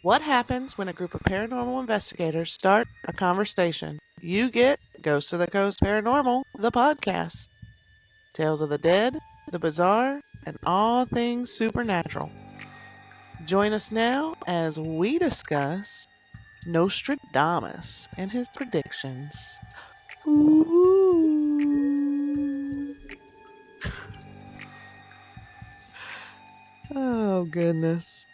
What happens when a group of paranormal investigators start a conversation? You get Ghost of the Coast Paranormal, the podcast. Tales of the dead, the bizarre, and all things supernatural. Join us now as we discuss Nostradamus and his predictions. Ooh. Oh, goodness.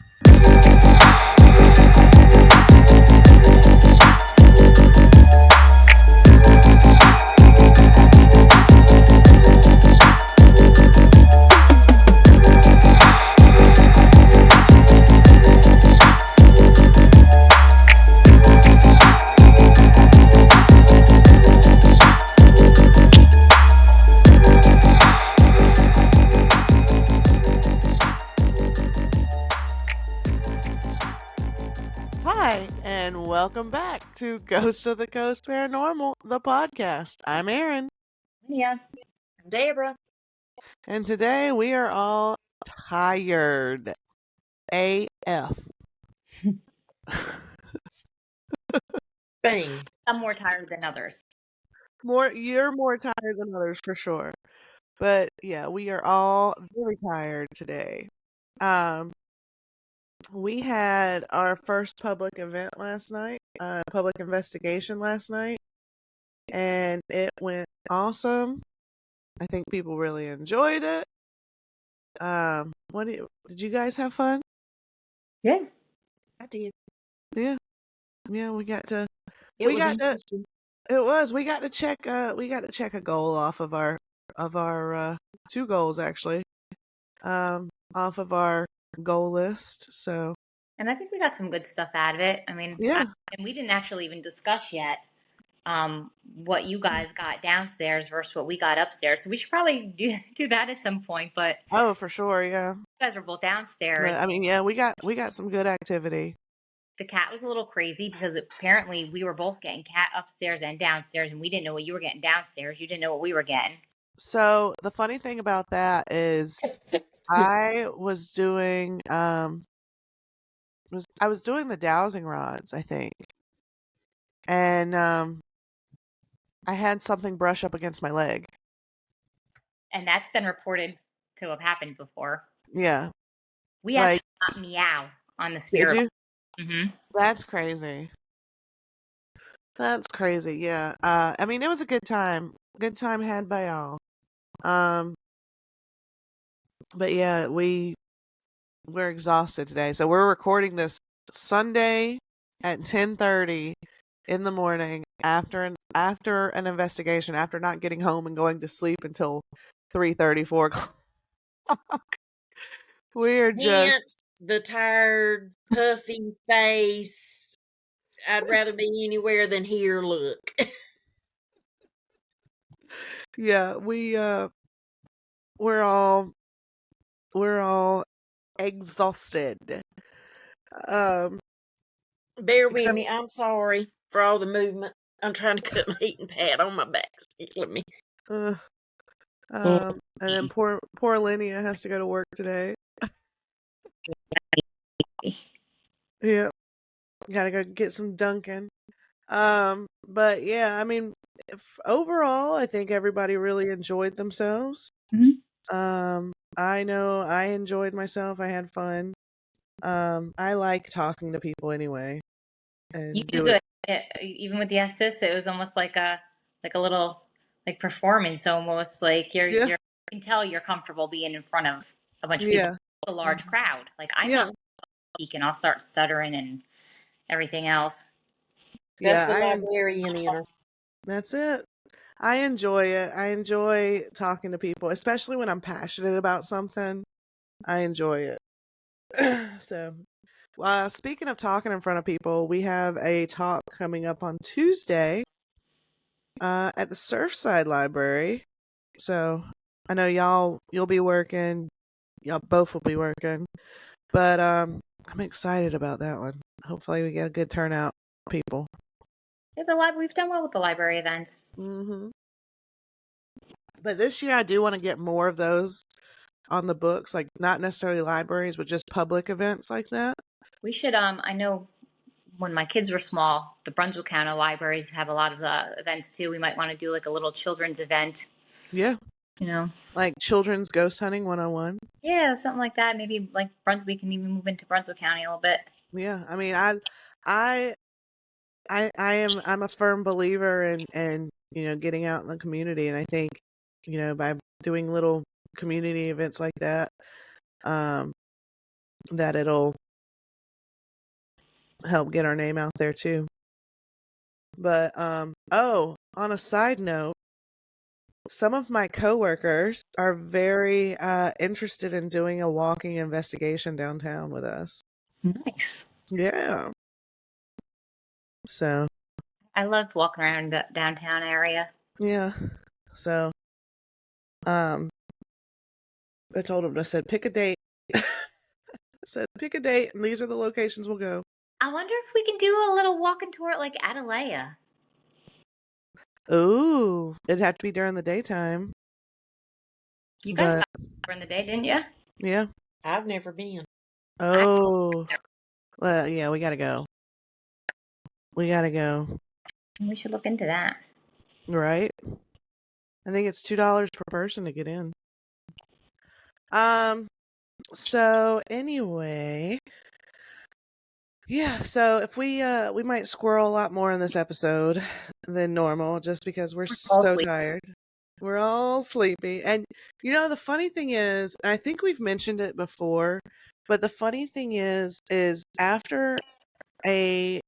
Hi, and welcome back to Ghost of the Coast Paranormal, the podcast. I'm Erin, Yeah. Deborah. and today we are all tired. AF. Bang. Some more tired than others. You're more tired than others for sure. But yeah, we are all very tired today. We had our first public event last night, public investigation last night, and it went awesome. I think people really enjoyed it. Did you guys have fun? Yeah. I did. Yeah, we got to. It we was got to. interesting. It was. We got to check. We got to check a goal off of our two goals actually. Off of our goal list. So And I think we got some good stuff out of it. I mean, yeah. and we didn't actually even discuss yet what you guys got downstairs versus what we got upstairs. So we should probably do that at some point. But Oh, for sure. Yeah. you guys were both downstairs. But I mean, yeah, we got some good activity. The cat was a little crazy because apparently we were both getting cat upstairs and downstairs, and we didn't know what you were getting downstairs. You didn't know what we were getting. So the funny thing about that is I was doing I was doing the dowsing rods, I think. And I had something brush up against my leg. And that's been reported to have happened before. Yeah. We actually got meow on the spirit. Did you? Mm-hmm. That's crazy. That's crazy. Yeah. I mean, it was a good time. Good time had by all. But yeah, we're exhausted today. So we're recording this Sunday at 10:30 in the morning after an investigation, after not getting home and going to sleep until 3:30, 4 o'clock. We're just Hence the tired, puffy face. I'd rather be anywhere than here. Look. yeah, we're all exhausted. Bear with me. I'm sorry for all the movement. I'm trying to cut my heating pad on my back. Let me. And then poor Linnea has to go to work today. Yeah, gotta go get some Dunkin'. But yeah, I mean, overall, I think everybody really enjoyed themselves. Mm-hmm. I know I enjoyed myself. I had fun. I like talking to people anyway. And You do good. Even with the assist, it was almost like a little like performance, almost like you can tell you're comfortable being in front of a bunch of people, a large crowd. Like I'm not speaking, I'll start stuttering and everything else. That's the librarian in her. That's it. I enjoy it. I enjoy talking to people, especially when I'm passionate about something. I enjoy it. So, speaking of talking in front of people, we have a talk coming up on Tuesday at the Surfside Library. So, I know you'll be working. Y'all both will be working. But I'm excited about that one. Hopefully we get a good turnout of people. Yeah, we've done well with the library events. Mm-hmm. But this year I do want to get more of those on the books, like not necessarily libraries, but just public events like that. We should. I know when my kids were small, the Brunswick County libraries have a lot of events too. We might want to do like a little children's event. Yeah. You know. Like children's ghost hunting 101. Yeah, something like that. Maybe like Brunswick can even move into Brunswick County a little bit. Yeah. I mean, I I'm a firm believer in getting out in the community, and I think by doing little community events like that, that it'll help get our name out there too. But on a side note, some of my coworkers are very interested in doing a walking investigation downtown with us. Nice. Yeah. So I loved walking around the downtown area. yeah. So I told him, I said, pick a date. I said, pick a date, and these are the locations we'll go. I wonder if we can do a little walking tour at like Atalaya. Ooh, it'd have to be during the daytime. You guys But got during the day, didn't you? yeah. I've never been. Oh, well, yeah, we gotta go. We gotta go. We should look into that. Right? I think it's $2 per person to get in. So anyway, yeah, so if we might squirrel a lot more in this episode than normal just because we're so tired. We're all sleepy. And the funny thing is, and I think we've mentioned it before, but the funny thing is after a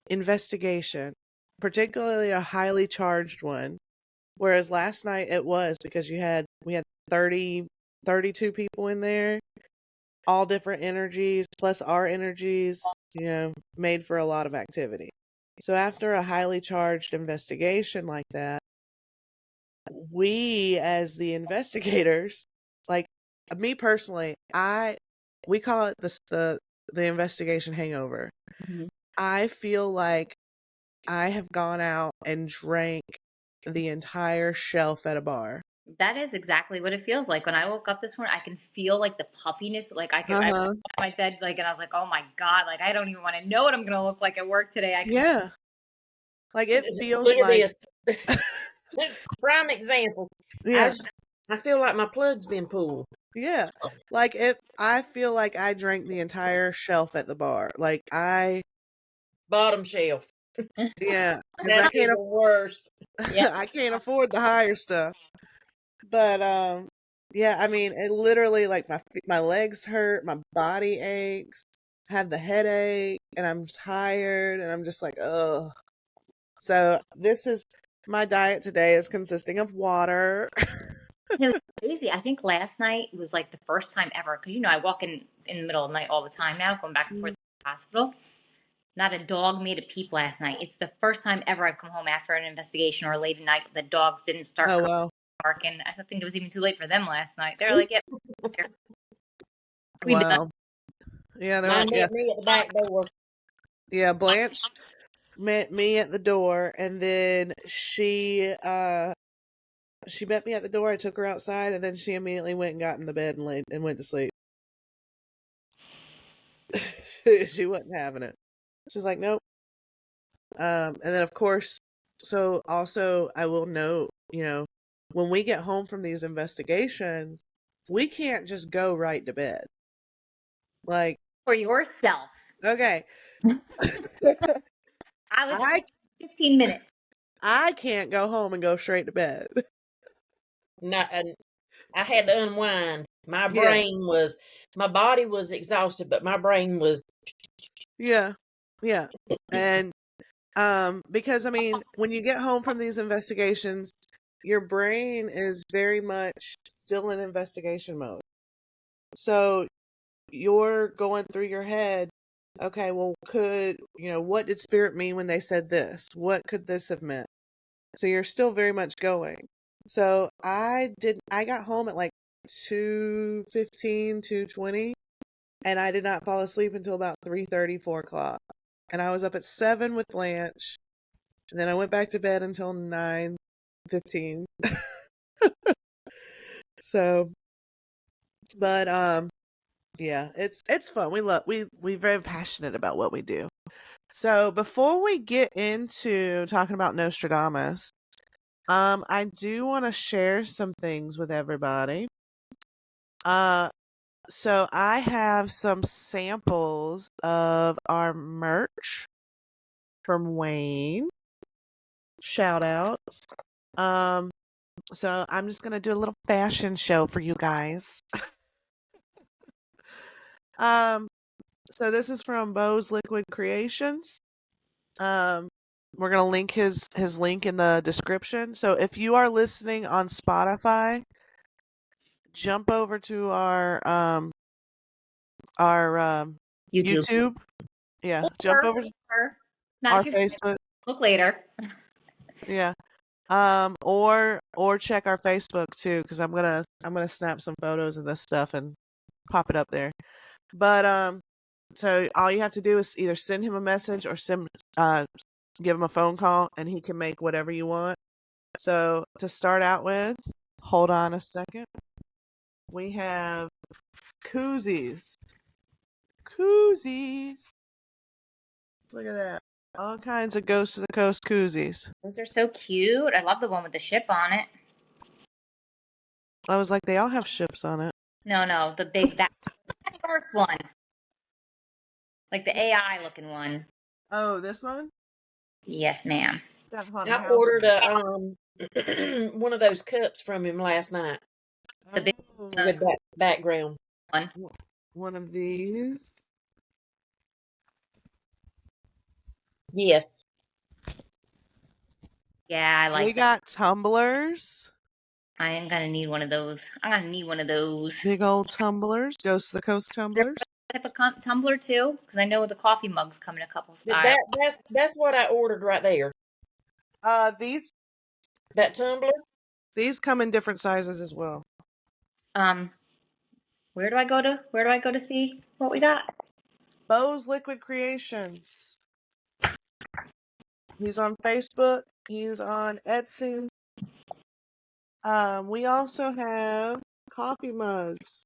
investigation, particularly a highly charged one, whereas last night it was because we had 32 people in there, all different energies plus our energies, made for a lot of activity. So after a highly charged investigation like that, we as the investigators, like me personally, we call it the investigation hangover. Mm-hmm. I feel like I have gone out and drank the entire shelf at a bar. That is exactly what it feels like. When I woke up this morning, I can feel like the puffiness. Like I was on my bed, like, and I was like, oh my God, like I don't even want to know what I'm going to look like at work today. Yeah. Like it feels Look like at this. Prime example. Yeah. I feel like my plug's been pulled. Yeah. Like I feel like I drank the entire shelf at the bar. Like Bottom shelf. Yeah. That's I can't worse. Yeah. I can't afford the higher stuff. But yeah, I mean, it literally, like, my legs hurt, my body aches, I have the headache, and I'm tired, and I'm just like, ugh. So this is my diet today is consisting of water. It was crazy. I think last night was like the first time ever, because I walk in the middle of the night all the time now, going back and forth to the hospital. Not a dog made a peep last night. It's the first time ever I've come home after an investigation or late at night. The dogs didn't start barking. I think it was even too late for them last night. They're like, "Yeah, Wow. Yeah, they're like, me at the back door. Yeah, Blanche met me at the door, and then she met me at the door. I took her outside, and then she immediately went and got in the bed and went to sleep. She wasn't having it. She's like, nope. And then of course, so also I will note, when we get home from these investigations, we can't just go right to bed. Like, for yourself." Okay. I was 15 minutes. I can't go home and go straight to bed. And I had to unwind. My body was exhausted, but my brain was. Yeah. Yeah. And because I mean, when you get home from these investigations, your brain is very much still in investigation mode. So you're going through your head, okay, well, what did spirit mean when they said this? What could this have meant? So you're still very much going. So I got home at like 2:15, 2:20, and I did not fall asleep until about 3:30, 4 o'clock. And I was up at 7 with Blanche. And then I went back to bed until 9:15. So, but Yeah, it's fun. We very passionate about what we do. So before we get into talking about Nostradamus, I do want to share some things with everybody. So I have some samples of our merch from Wayne. Shout out. Um, so I'm just gonna do a little fashion show for you guys. Um, so this is from Bo's Liquid Creations. Um, we're gonna link his link in the description. So if you are listening on Spotify, jump over to our YouTube. YouTube. Yeah, jump over to Or not our if you Facebook. look later. Yeah. Or check our Facebook too, because I'm gonna snap some photos of this stuff and pop it up there. But so all you have to do is either send him a message or give him a phone call, and he can make whatever you want. So to start out with, hold on a second. We have koozies. Koozies. Look at that. All kinds of Ghost of the Coast koozies. Those are so cute. I love the one with the ship on it. I was like, they all have ships on it. No, the big that first one, like the AI looking one. Oh, this one? Yes, ma'am. That haunted I house. ordered a one of those cups from him last night The big with that background. one. One of these. Yes. Yeah, I We like that. got tumblers. I am gonna need one of those. I'm gonna need one of those. Big old tumblers. Ghost of the Coast tumblers. Type of tumbler too, because I know the coffee mugs come in a couple styles. That's what I ordered right there. These That tumbler. these come in different sizes as well. Where do I go to see what we got? Bo's Liquid Creations. He's on Facebook. He's on Etsy. We also have coffee mugs.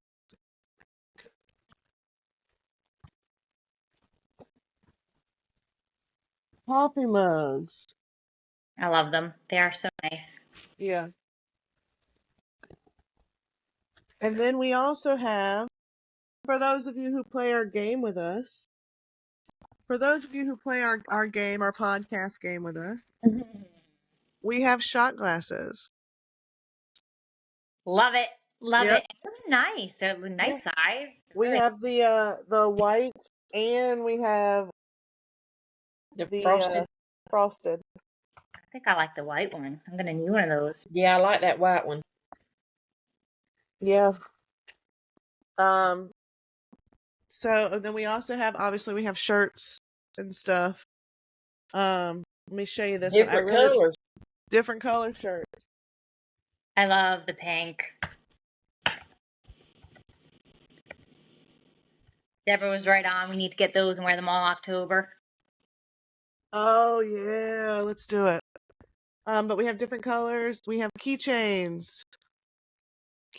Coffee mugs. I love them. They are so nice. Yeah. And then we also have, for those of you who play our game with us, our podcast game with us, we have shot glasses. Love it. Love Yep. it. Those are nice. They're a nice size. We have the white, and we have The the frosted. frosted. I think I like the white one. I'm gonna need one of those. Yeah, I like that white one. Yeah. So then we also have, obviously we have shirts and stuff. Let me show you this Different one. colors. Different color shirts. I love the pink. Deborah was right on. We need to get those and wear them all October. Oh yeah, let's do it. But we have different colors. We have keychains.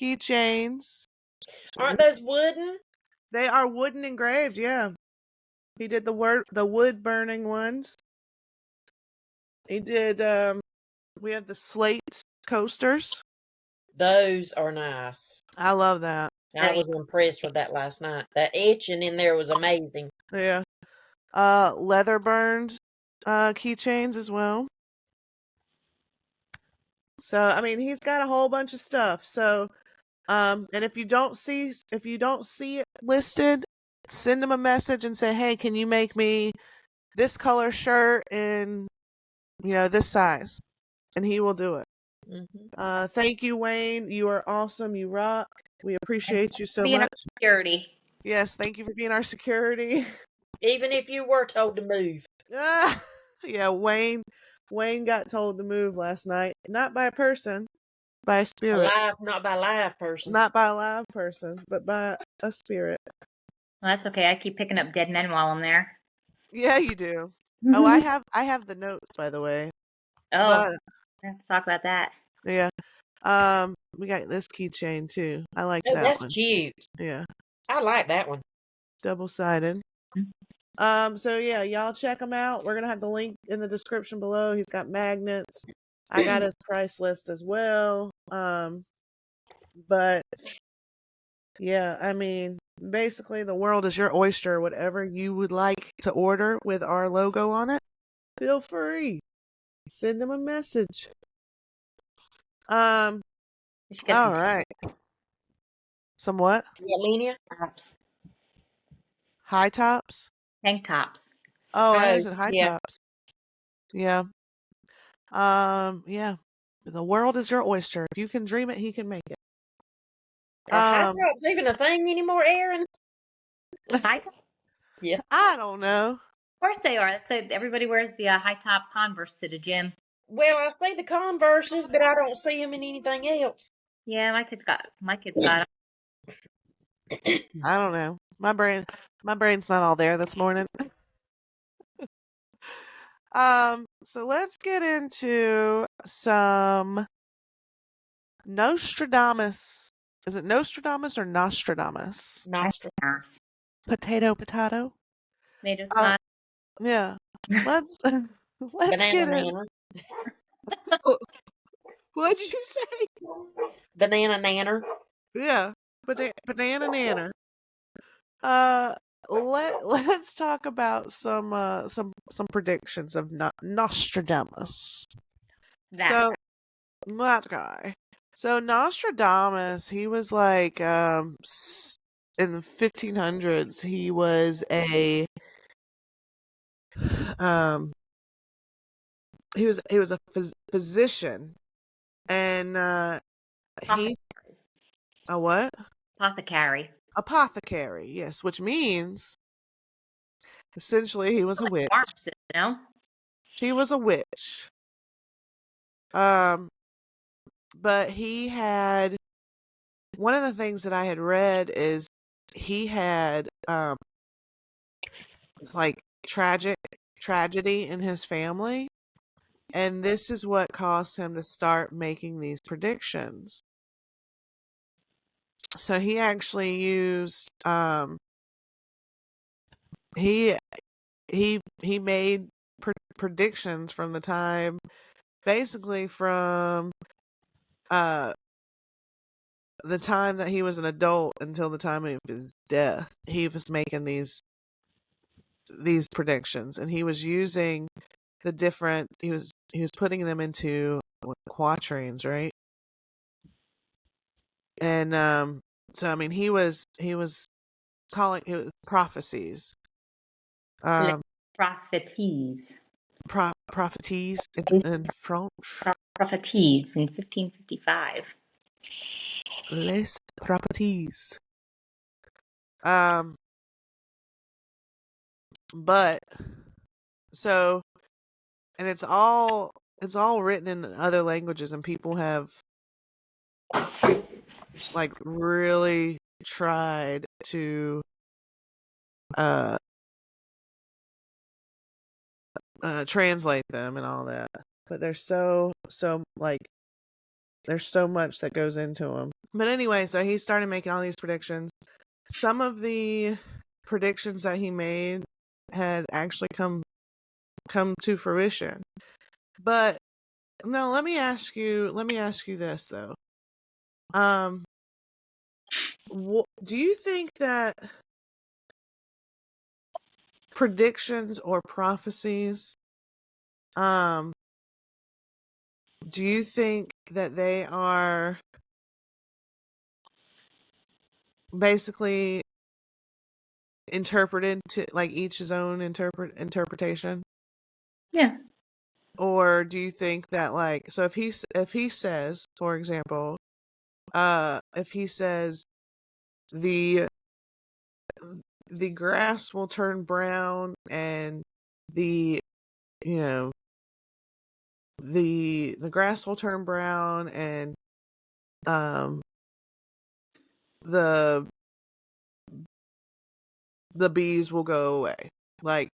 Keychains. Aren't those wooden? They are wooden engraved, yeah. He did the wood burning ones. He did we have the slate coasters. Those are nice. I love that. I was impressed with that last night. That etching in there was amazing. Yeah. Leather burned keychains as well. So I mean, he's got a whole bunch of stuff. So and if you don't see it listed, send him a message and say, "Hey, can you make me this color shirt in this size?" And he will do it. Mm-hmm. Thank you, Wayne. You are awesome. You rock. We appreciate you so Being much. our security. Yes, thank you for being our security. Even if you were told to move. Yeah, Wayne got told to move last night. Not by a person, by a spirit. Not by a live person. Not by a live person, but by a spirit. Well, that's okay. I keep picking up dead men while I'm there. Yeah, you do. Oh, I have the notes, by the way. Oh, But, I have to talk about that. yeah. We got this keychain too. I like that That's one. cute. Yeah. I like that one. Double-sided. So yeah, y'all check him out. We're gonna have the link in the description below. He's got magnets. I got his price list as well. But yeah, I mean, basically the world is your oyster. Whatever you would like to order with our logo on it, feel free. Send him a message. All We should get some right. Some what? Yeah, Lenia? tops. High tops? Tank tops. Oh, I Oh, said high yeah. tops. Yeah. Yeah. The world is your oyster. If you can dream it, he can make it. Are high tops even a thing anymore, Aaron? High top? Yeah. I don't know. Of course they are. That's it. Everybody wears the high top Converse to the gym. Well, I see the Converses, but I don't see them in anything else. Yeah, my kids got them. I don't know. My brain's not all there this morning. So let's get into some Nostradamus. Is it Nostradamus or Nostradamus? Nostradamus. Potato. Tomato, Yeah. Let's Banana get in. nanner. What did you say? Banana nanner. Yeah. Banana nanner. Let's talk about some predictions of Nostradamus. That guy. So Nostradamus, he was like in the 1500s, he was a he was a physician, and he's a what? Apothecary, yes, which means essentially he was a witch. Pharmacist, no? He was a witch. But he had one of the things that I had read is he had like tragedy in his family, and this is what caused him to start making these predictions. So he actually used he made predictions from the time, basically from the time that he was an adult until the time of his death. He was making these predictions, and he was using the different he was putting them into quatrains, right? And so I mean he was calling it prophecies. Propheties. Propheties in French. Propheties in 1555. Les propheties. But so, and it's all written in other languages, and people have like really tried to translate them and all that, but there's so like there's so much that goes into them. But anyway, so he started making all these predictions. Some of the predictions that he made had actually come to fruition. But no, let me ask you this though. Do you think that predictions or prophecies, do you think that they are basically interpreted to like each his own interpretation? Yeah. Or do you think that like, so if he says, for example, if he says the grass will turn brown and the grass will turn brown and the bees will go away. Like,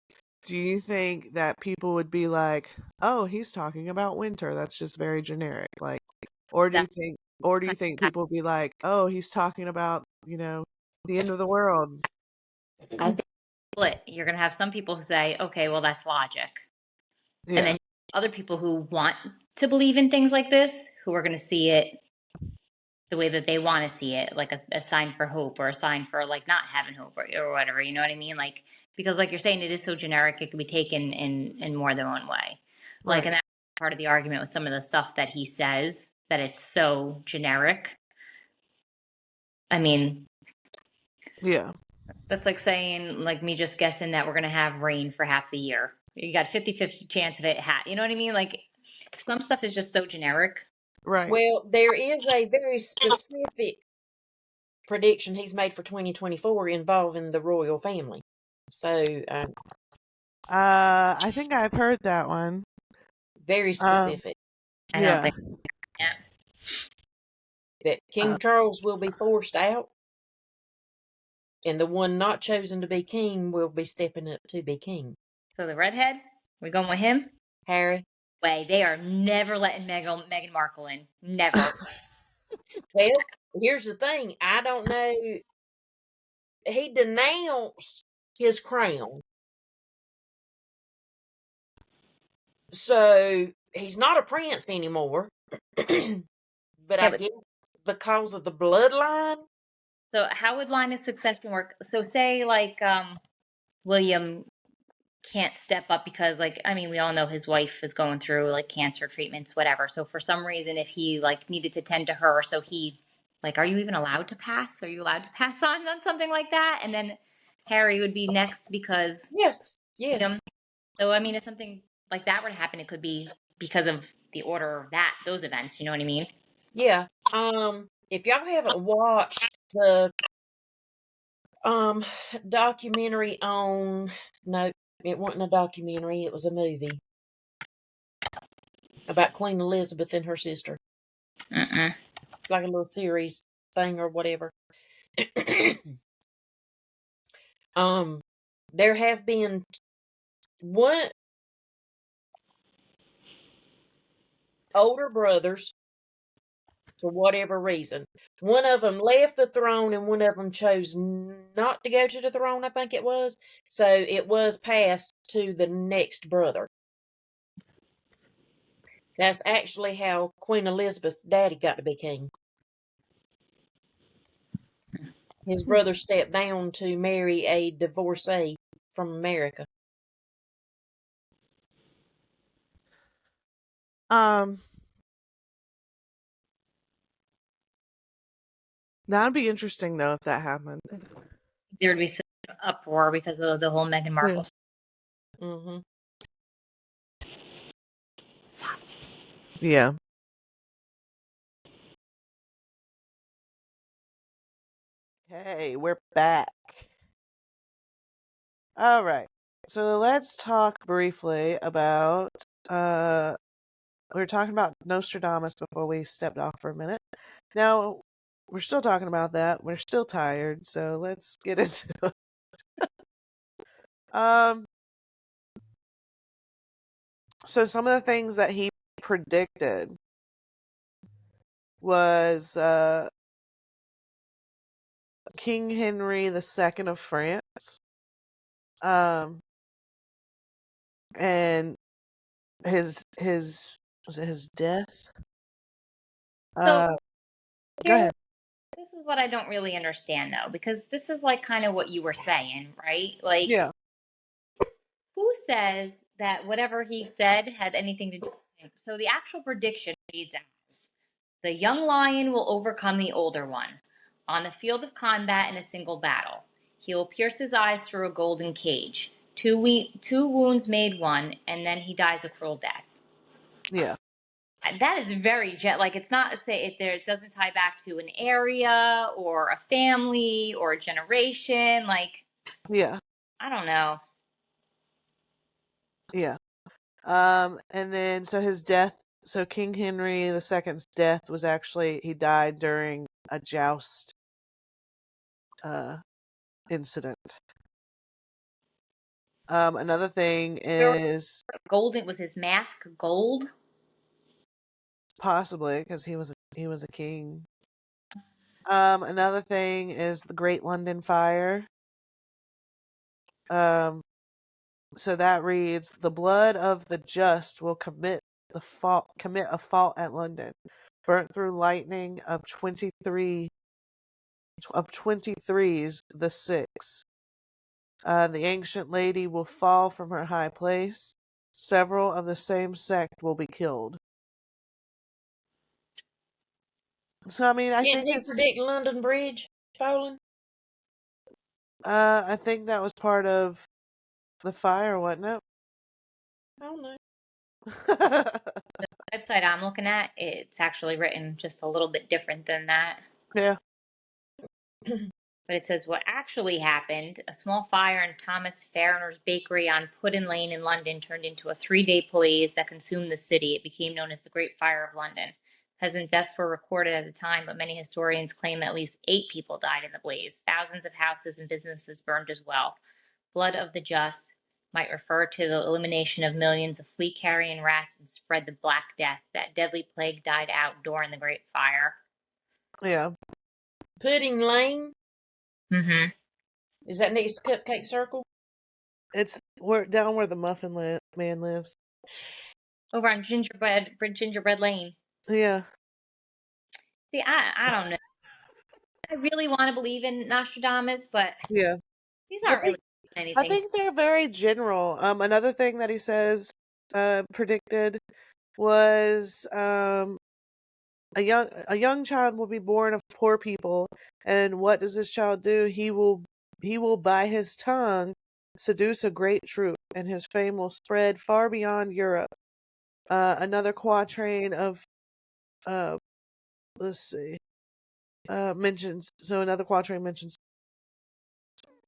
do you think that people would be like, "Oh, he's talking about winter. That's just very generic." Like, or do you think people would be like, "Oh, he's talking about, The end of the world. I think split. You're going to have some people who say, okay, well, that's logic. And Yeah. then other people who want to believe in things like this, who are going to see it the way that they want to see it, like a sign for hope or a sign for like not having hope or whatever. You know what I mean? Like, because like you're saying, it is so generic, it can be taken in more than one way. Like, Right. and that's part of the argument with some of the stuff that he says, that it's so generic. I mean, Yeah. that's like saying, like me just guessing that we're going to have rain for half the year. You got 50-50 chance of it. You know what I mean? Like, some stuff is just so generic. Right. Well, there is a very specific prediction he's made for 2024 involving the royal family. So, I think I've heard that one. very specific. I don't think. Yeah. That King Charles will be forced out, and the one not chosen to be king will be stepping up to be king. So the redhead, we going with him? Harry. Way they are never letting Meghan Markle in. Never. Well, here's the thing. I don't know. He denounced his crown. So he's not a prince anymore. But I guess because of the bloodline. So how would line of succession work? So say like William can't step up because like I mean we all know his wife is going through like cancer treatments, whatever. So for some reason if he like needed to tend to her, so he like are you even allowed to pass? Are you allowed to pass on something like that? And then Harry would be next because Yes. So I mean if something like that were to happen, it could be because of the order of those events, you know what I mean? Yeah. If y'all haven't watched the documentary on no, it wasn't a documentary, it was a movie about Queen Elizabeth and her sister. Like a little series thing or whatever. There have been one older brothers for whatever reason. One of them left the throne and one of them chose not to go to the throne, I think it was. So it was passed to the next brother. That's actually how Queen Elizabeth's daddy got to be king. His brother stepped down to marry a divorcee from America. That'd be interesting though if that happened. There would be some uproar because of the whole Meghan Markle. Mm-hmm. Yeah. Okay, we're back. All right. So let's talk briefly about we were talking about Nostradamus before we stepped off for a minute. Now we're still talking about that. We're still tired, so let's get into it. So some of the things that he predicted was King Henry II of France. And his was it his death? So Go ahead. this is what I don't really understand though, because this is like kind of what you were saying, right? Like, Yeah. who says that whatever he said had anything to do with him? So the actual prediction reads as the young lion will overcome the older one on the field of combat in a single battle. He will pierce his eyes through a golden cage. Two wounds made one, and then he dies a cruel death. Yeah. That is very like it's not it doesn't tie back to an area or a family or a generation. Like, Yeah. I don't know. Yeah. And then so his death, so King Henry II's death was actually he died during a joust incident. Another thing is Golden was his mask gold? possibly because he was a king. Another thing is the Great London Fire. So that reads, the blood of the just will commit a fault at London, burnt through lightning of 23s the six. The ancient lady will fall from her high place. Several of the same sect will be killed. So I mean, I Didn't think he it's. predict London Bridge falling? I think that was part of the fire, wasn't it? I don't know. The website I'm looking at, it's actually written just a little bit different than that. Yeah. But it says what actually happened. A small fire in Thomas Farriner's bakery on Puddin Lane in London turned into a 3-day blaze that consumed the city. It became known as the Great Fire of London. Peasant deaths were recorded at the time, but many historians claim at least 8 people died in the blaze. Thousands of houses and businesses burned as well. Blood of the just might refer to the elimination of millions of flea-carrying rats and spread the Black Death. That deadly plague died out during the Great Fire. Yeah. Pudding Lane? Mm-hmm. Is that next to Cupcake Circle? It's down where the Muffin Man lives. Over on Gingerbread Lane. Yeah. See, I don't know. I really want to believe in Nostradamus, but Yeah. these I aren't really think I anything. think they're very general. Another thing that he says predicted was a young child will be born of poor people, and what does this child do? He will by his tongue seduce a great troop, and his fame will spread far beyond Europe. Another quatrain of let's see another quatrain mentions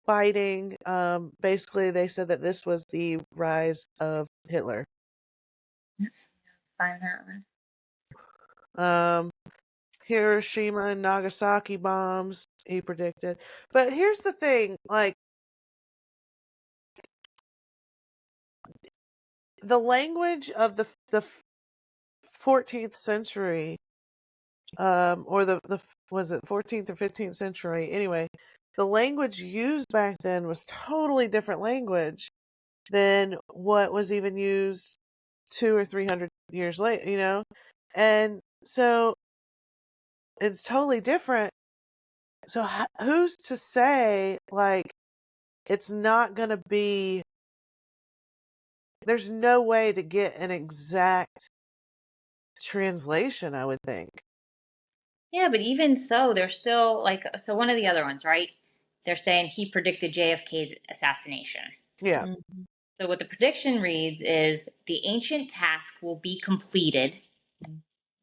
fighting. Basically they said that this was the rise of Hitler. Find that one. Hiroshima and Nagasaki bombs, he predicted. But here's the thing, like, the language of the 14th century, or the was it 14th or 15th century? Anyway, the language used back then was totally different language than what was even used 200 or 300 years later, and so it's totally different. So who's to say, like, it's not going to be, there's no way to get an exact translation, I would think. Yeah, but even so, they're still like, so one of the other ones, right? They're saying he predicted JFK's assassination. Yeah. Mm-hmm. So what the prediction reads is the ancient task will be completed.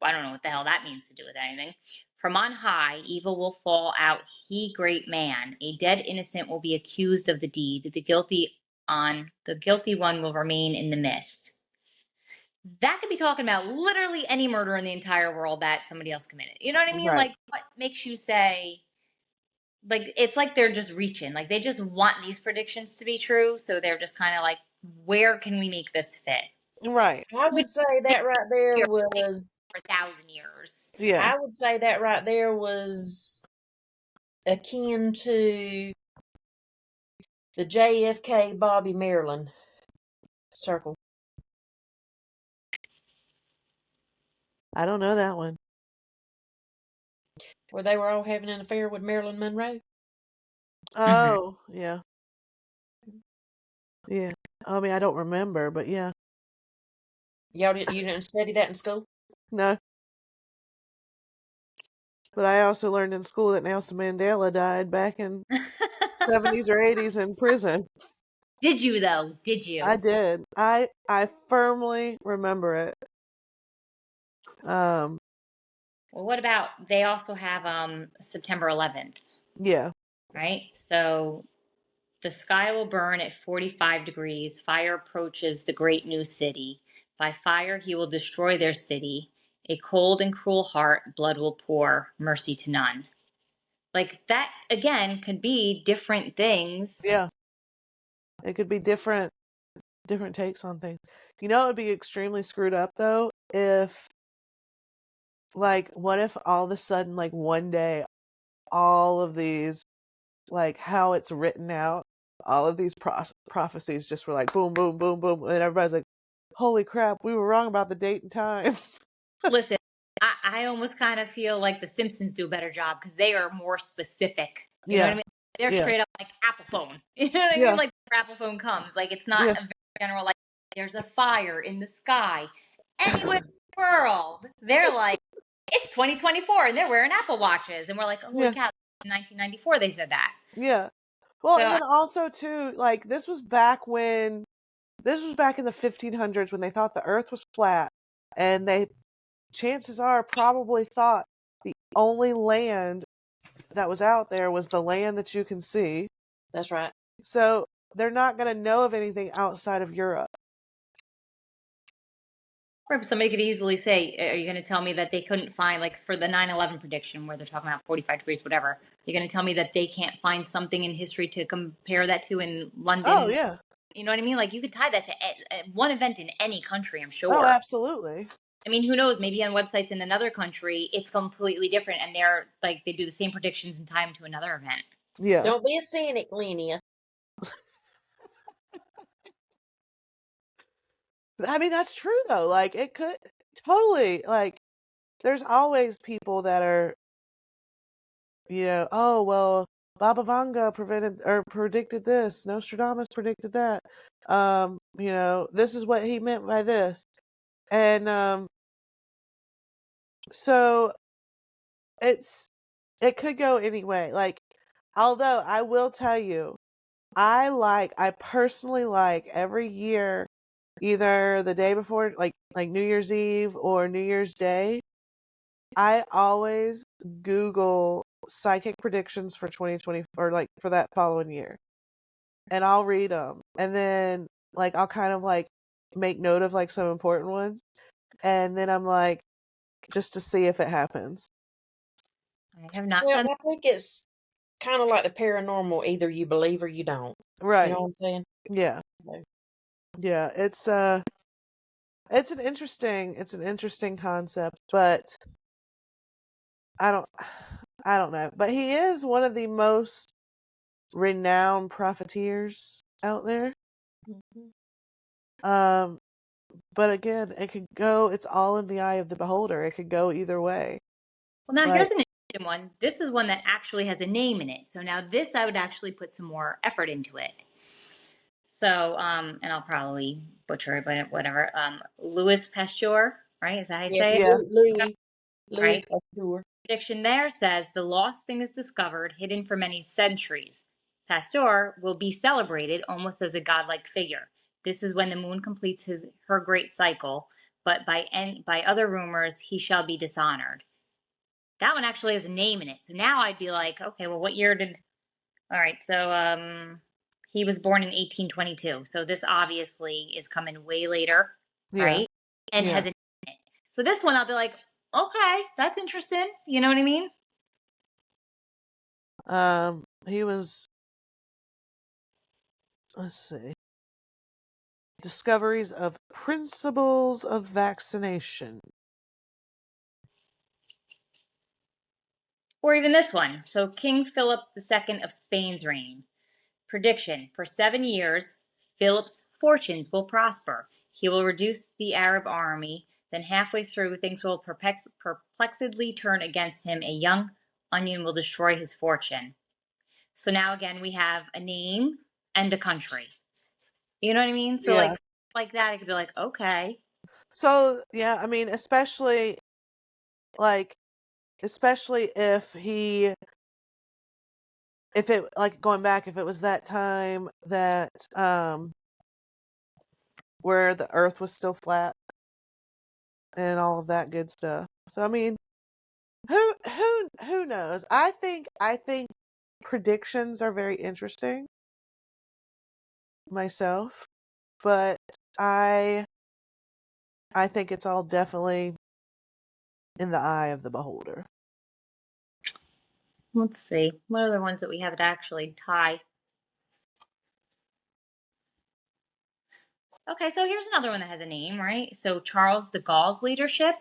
I don't know what the hell that means to do with anything. From on high, evil will fall out, he great man. A dead innocent will be accused of the deed. The guilty one will remain in the mist. That could be talking about literally any murder in the entire world that somebody else committed. You know what I mean? Right. Like, what makes you say, like, it's like they're just reaching. Like, they just want these predictions to be true. So they're just kind of like, where can we make this fit? Right. I would say that right there Here was. for 1,000 years. Yeah. I would say that right there was akin to the JFK Bobby Maryland circle. I don't know that one. Where they were all having an affair with Marilyn Monroe. Oh, yeah. Yeah. I mean, I don't remember, but yeah. You didn't study that in school? No. But I also learned in school that Nelson Mandela died back in 70s or 80s in prison. Did you, though? Did you? I did. I firmly remember it. Well, what about, they also have September 11th, Yeah. right? So the sky will burn at 45 degrees. Fire approaches the great new city. By fire, he will destroy their city. A cold and cruel heart, blood will pour, mercy to none. Like, that, again, could be different things. Yeah. It could be different takes on things. You know, it would be extremely screwed up though if, like, what if all of a sudden, like, one day all of these, like how it's written out, all of these prophecies just were like boom, boom, boom, boom, and everybody's like, "Holy crap, we were wrong about the date and time." Listen, I almost kind of feel like the Simpsons do a better job because they are more specific. You know what I Yeah, mean? They're yeah, straight up like Apple phone. You know what I mean? yeah, Like the Apple phone comes. Like it's not yeah, a very general like there's a fire in the sky anywhere in the world. They're like it's 2024 and they're wearing Apple watches and we're like, oh, holy yeah, cow! In 1994 they said that. yeah. Well, and So then also too, like this was back in the 1500s when they thought the Earth was flat, and they, chances are, probably thought the only land that was out there was the land that you can see. That's right. So they're not going to know of anything outside of Europe. somebody could easily say, are you going to tell me that they couldn't find, like for the 9/11 prediction where they're talking about 45 degrees, whatever, you're going to tell me that they can't find something in history to compare that to in Oh London? yeah. You know what I mean? Like you could tie that to one event in any country, I'm Oh, sure. absolutely. I mean, who knows? Maybe on websites in another country, it's completely different and they're like, they do the same predictions and tie them to another event. Yeah. Don't be a cynic, Linnea. I mean, that's true though. Like it could totally, like there's always people that are, oh well, Baba Vanga predicted this, Nostradamus predicted that. This is what he meant by this. And so it could go any way. Like, although I will tell you, I personally like every year, either the day before, like New Year's Eve or New Year's Day, I always Google psychic predictions for 2020, or like for that following year, and I'll read them, and then like I'll kind of like make note of like some important ones, and then I'm like, just to see if it happens. I have not Well, done. I think it's kind of like the paranormal. Either you believe or you don't. You Right. know what I'm saying? Yeah. So, Yeah. It's an interesting concept, but I don't I don't know. But he is one of the most renowned profiteers out there. mhm. Um, but again, it's all in the eye of the beholder. It could go either way. Well, now Like, here's an interesting one. This is one that actually has a name in it. So now this I would actually put some more effort into it. So, and I'll probably butcher it, but whatever. Louis Pasteur, right? Is that how you Yes, say it? yeah, Louis Right? Pasteur. Prediction there says the lost thing is discovered, hidden for many centuries. Pasteur will be celebrated almost as a godlike figure. This is when the moon completes her great cycle, but by other rumors he shall be dishonored. That one actually has a name in it. So now I'd be like, okay, well, what year did? All right, so he was born in 1822. So this obviously is coming way later, yeah, right? And yeah. has a name in it. So this one I'll be like, okay, that's interesting. You know what I mean? He was, let's see, discoveries of principles of vaccination. Or even this one. So King Philip II of Spain's reign. Prediction: for 7 years, Philip's fortunes will prosper. He will reduce the Arab army. Then, halfway through, things will perplexedly turn against him. A young onion will destroy his fortune. So now again, we have a name and a country. You know what I mean? So Yeah. like that, it could be like, okay, So yeah, I mean, like, especially if it, like, going back, if it was that time that where the Earth was still flat and all of that good stuff. So I mean, who knows? I think predictions are very interesting myself, but I I think it's all definitely in the eye of the beholder. let's see. What are the ones that we have that actually tie? Okay, so here's another one that has a name, right? So Charles de Gaulle's leadership.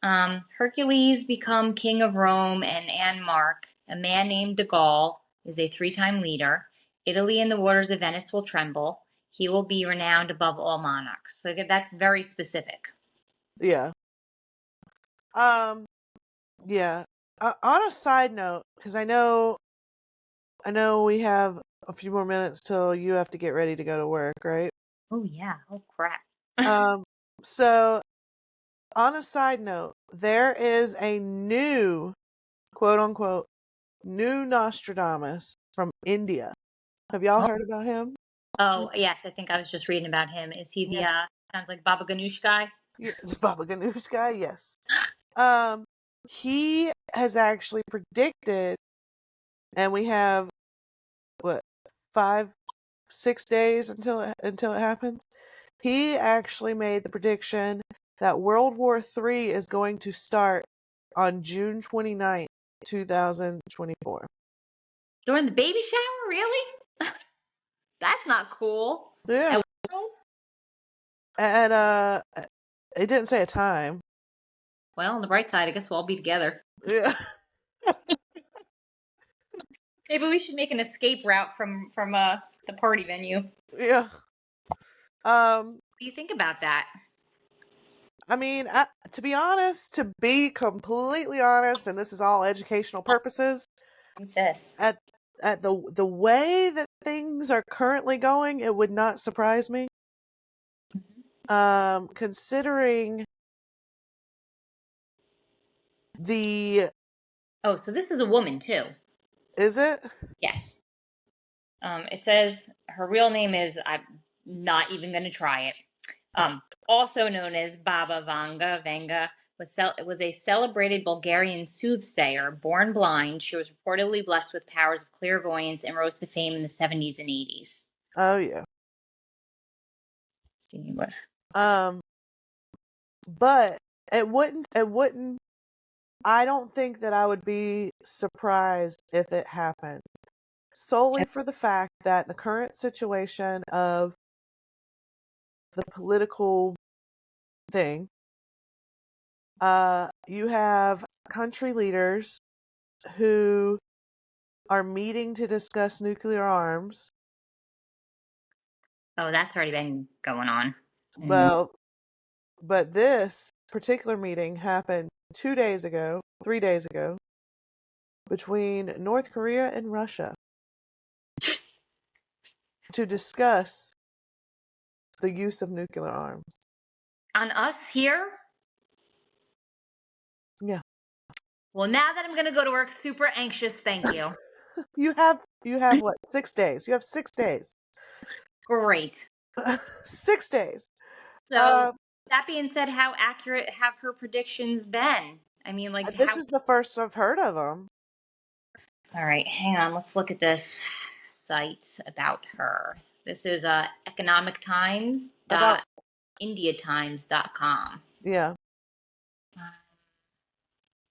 Hercules become king of Rome, and Anne Mark, a man named de Gaulle, is a three-time leader. Italy and the waters of Venice will tremble. He will be renowned above all monarchs. So that's very specific. Yeah. Yeah. On a side note, because I know we have a few more minutes till you have to get ready to go to work, right? Oh yeah. Oh crap. So on a side note, there is a new, quote unquote, new Nostradamus from India. Have y'all heard about him? Oh yes, I think I was just reading about him. Is he the Yeah. sounds like Baba Ganoush guy? Yeah, the Baba Ganoush guy, yes. He has actually predicted, and we have what, 5-6 days until it happens. He actually made the prediction that World War III is going to start on June 29th, 2024. During the baby shower, really? That's not cool. Yeah. And it didn't say a time. Well, on the bright side, I guess we'll all be together. Yeah. Maybe we should make an escape route from the party venue. Yeah. What do you think about that? I mean, to be completely honest, and this is all educational purposes, Like this. at the way that things are currently going, it would not surprise me. Considering the Oh, so this is a woman too. is it? Yes. It says her real name is, I'm not even going to try it. Also known as Baba Vanga was a celebrated Bulgarian soothsayer, born blind. She was reportedly blessed with powers of clairvoyance and rose to fame in the 70s and 80s. Oh yeah. Let's see what. But it wouldn't. I don't think that I would be surprised if it happened, solely for the fact that the current situation of the political thing, you have country leaders who are meeting to discuss nuclear arms. Oh, that's already been going on. Well, but this particular meeting happened 3 days ago, between North Korea and Russia to discuss the use of nuclear arms. On us here? Yeah. Well, now that I'm going to go to work super anxious, thank you. You have what? 6 days. You have 6 days. Great. 6 days. So, that being said, how accurate have her predictions been? I mean, like, This is the first I've heard of them. All right, hang on. Let's look at this site about her. This is economictimes.indiatimes.com. Yeah.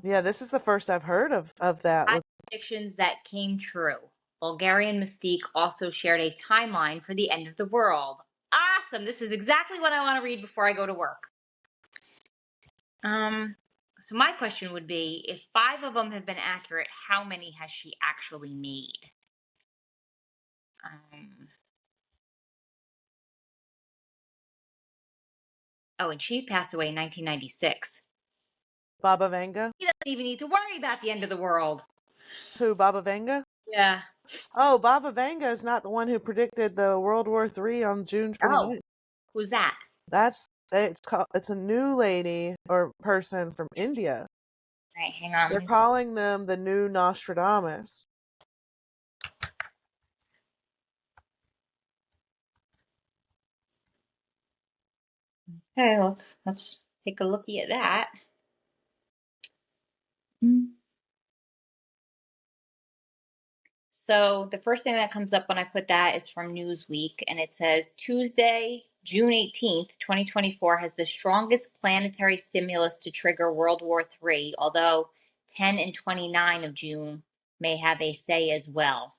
Yeah, this is the first I've heard of that. Predictions that came true. Bulgarian Mystique also shared a timeline for the end of the world. Awesome. This is exactly what I want to read before I go to work. So my question would be, if 5 of them have been accurate, how many has she actually made? Oh, and she passed away in 1996. Baba Vanga? He doesn't even need to worry about the end of the world. Who, Baba Vanga? Yeah. Oh, Baba Vanga is not the one who predicted the World War III on June 29th. Oh, who's that? It's a new lady or person from India. All right, hang on. They're calling them the new Nostradamus. Okay, let's take a looky at that. So the first thing that comes up when I put that is from Newsweek, and it says Tuesday, June 18th, 2024 has the strongest planetary stimulus to trigger World War III, although 10 and 29 of June may have a say as well.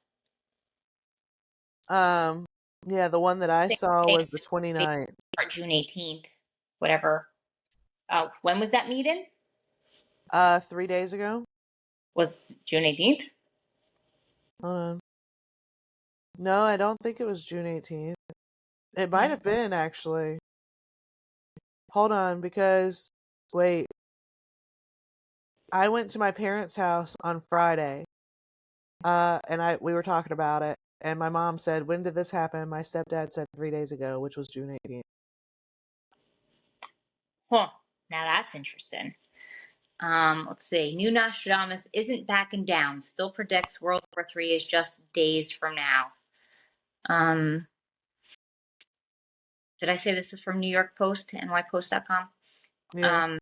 Yeah, the one that I saw was the 29th. June 18th, whatever. Oh, when was that meeting? 3 days ago. Was June 18th? Hold on. No, I don't think it was June 18th. It might have been, actually. Hold on, because, wait. I went to my parents' house on Friday, and we were talking about it, and my mom said, "When did this happen?" My stepdad said 3 days ago, which was June 18th. Huh. Now that's interesting. Let's see. New Nostradamus isn't backing down. Still predicts World War III is just days from now. Did I say this is from New York Post, nypost.com? Yeah.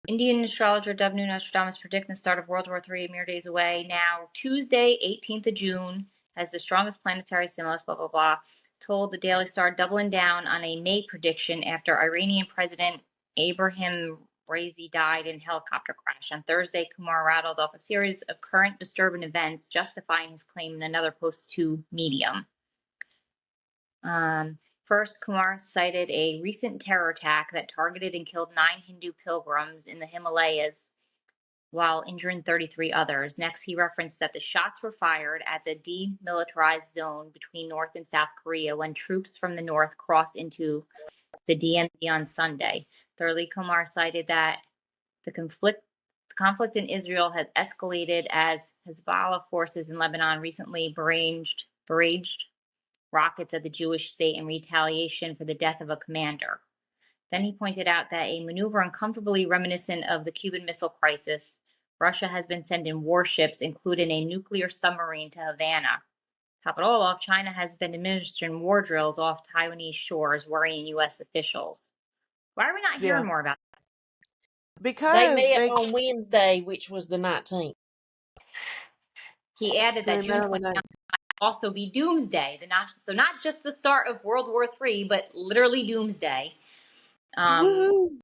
Indian astrologer dubbed New Nostradamus predicting the start of World War III mere days away. Now, Tuesday, 18th of June, has the strongest planetary stimulus, blah, blah, blah, told the Daily Star doubling down on a May prediction after Iranian President Abraham Raisi died in a helicopter crash. On Thursday, Kumar rattled off a series of current disturbing events, justifying his claim in another post to Medium. First, Kumar cited a recent terror attack that targeted and killed 9 Hindu pilgrims in the Himalayas while injuring 33 others. Next, he referenced that the shots were fired at the demilitarized zone between North and South Korea when troops from the North crossed into the DMZ on Sunday. Thirdly, Kumar cited that the conflict in Israel has escalated as Hezbollah forces in Lebanon recently barraged rockets at the Jewish state in retaliation for the death of a commander. Then he pointed out that a maneuver uncomfortably reminiscent of the Cuban Missile Crisis, Russia has been sending warships, including a nuclear submarine, to Havana. Top it all off, China has been administering war drills off Taiwanese shores, worrying U.S. officials. Why are we not Yeah. hearing more about this? They Because met they on Wednesday, which was the 19th. He added that June 29th might also be Doomsday. So not just the start of World War III, but literally Doomsday. Woohoo!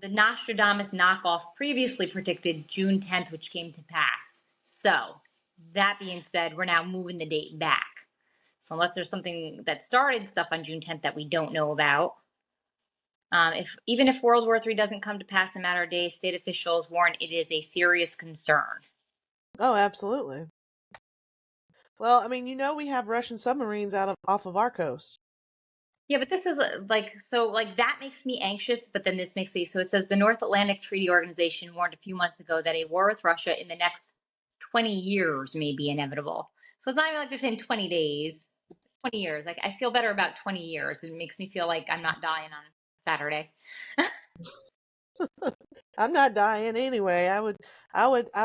The Nostradamus knockoff previously predicted June 10th, which came to pass. So, that being said, we're now moving the date back. So, unless there's something that started stuff on June 10th that we don't know about, even if World War III doesn't come to pass in a matter of days, state officials warn it is a serious concern. Oh, absolutely. Well, I mean, we have Russian submarines off of our coast. Yeah, but this is that makes me anxious, but then this makes me, so it says the North Atlantic Treaty Organization warned a few months ago that a war with Russia in the next 20 years may be inevitable. So it's not even like they're saying 20 days, 20 years. Like, I feel better about 20 years. It makes me feel like I'm not dying on Saturday. I'm not dying anyway. I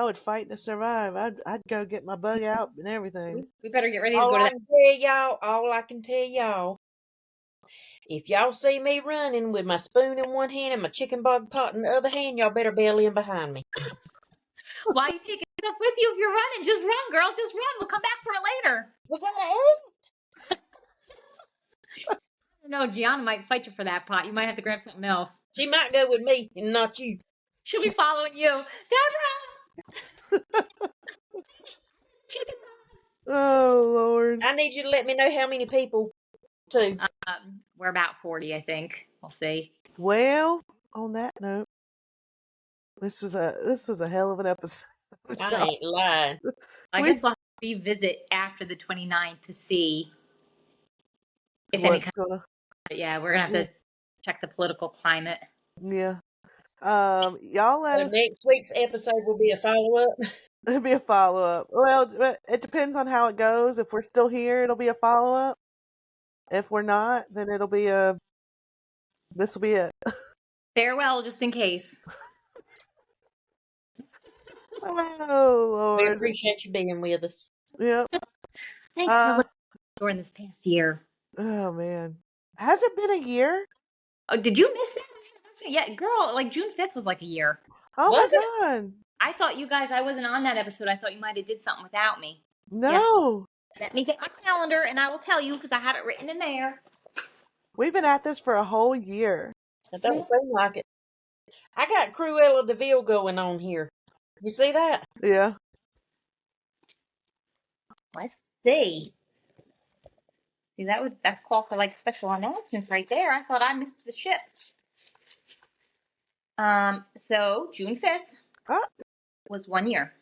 would fight to survive. I'd go get my bug out and everything. We better get ready to go to that. All I can tell y'all, if y'all see me running with my spoon in one hand and my chicken bog pot in the other hand, y'all better bail in behind me. Why are you taking stuff with you if you're running? Just run, girl. Just run. We'll come back for it later. We gotta eat. No, Gianna might fight you for that pot. You might have to grab something else. She might go with me and not you. She'll be following you. Deborah! Chicken Oh Lord! I need you to let me know how many people, too. We're about 40, I think. We'll see. Well, on that note, this was a hell of an episode. I ain't lying. I guess we'll have to revisit after the 29th to see if any kind of, yeah, we're gonna have to check the political climate. Yeah. Y'all let us. Next week's episode will be a follow-up. It'll be a follow-up. Well, it depends on how it goes. If we're still here, it'll be a follow-up. If we're not, then it'll be this will be it. Farewell, just in case. Oh Lord! We appreciate you being with us. Yep. Thanks for listening during this past year. Oh man, has it been a year? Oh, did you miss that? Yeah, girl, like June 5th was like a year. Oh Was my God! I thought you guys, I wasn't on that episode. I thought you might have did something without me. No. Yes. Let me get my calendar and I will tell you because I had it written in there. We've been at this for a whole year. It don't seem like it. I got Cruella de Vil going on here. You see that? Yeah. Let's see. See, that's call for like special announcements right there. I thought I missed the ship. So June 5th Oh, was 1 year.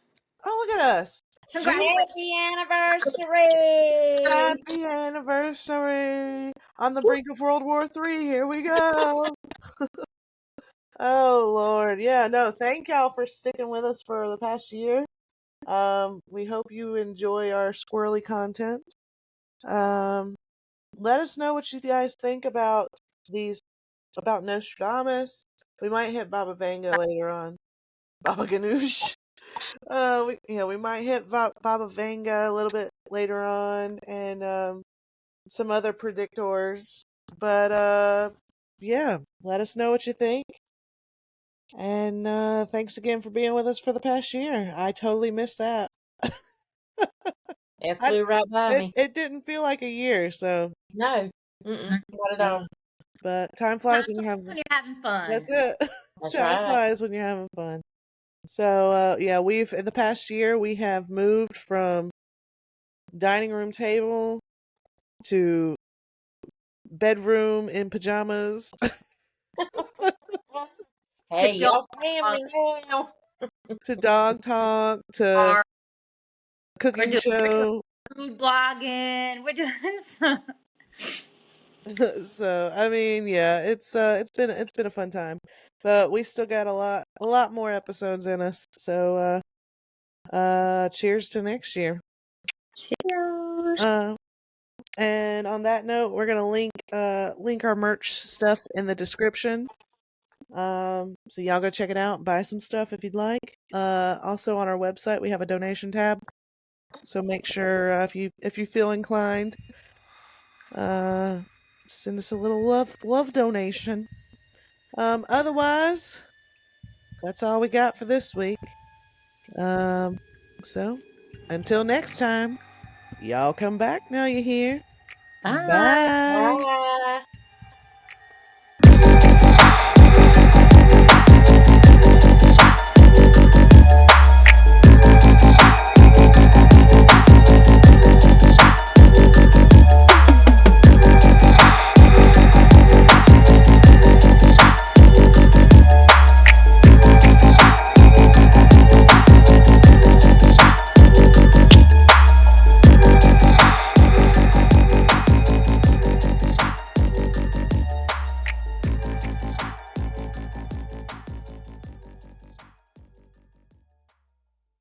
oh, look at us. Congratulations. Happy anniversary! Happy anniversary. On the brink of World War III. Here we go. Oh, Lord. Yeah, no, thank y'all for sticking with us for the past year. We hope you enjoy our squirrely content. Let us know what you guys think about about Nostradamus. We might hit Baba Vanga later on. Baba Ganoush. We might hit Baba Vanga a little bit later on, and some other predictors. But yeah, let us know what you think. And thanks again for being with us for the past year. I totally missed that. It flew right by me. It didn't feel like a year, so No, not at all. but time flies when you're having fun. That's it. That's Time right. flies when you're having fun. So yeah, we've in the past year we have moved from dining room table to bedroom in pajamas. Hey, y'all family now. To dog talk to cooking show. Food blogging. We're doing some. So I mean, yeah, it's been a fun time, but we still got a lot more episodes in us. So cheers to next year. Cheers. And on that note, we're gonna link our merch stuff in the description. So y'all go check it out, buy some stuff if you'd like. Also on our website we have a donation tab. So make sure if you feel inclined, send us a little love donation. Otherwise, that's all we got for this week. So until next time, y'all come back now. You hear? Bye. Bye. Bye.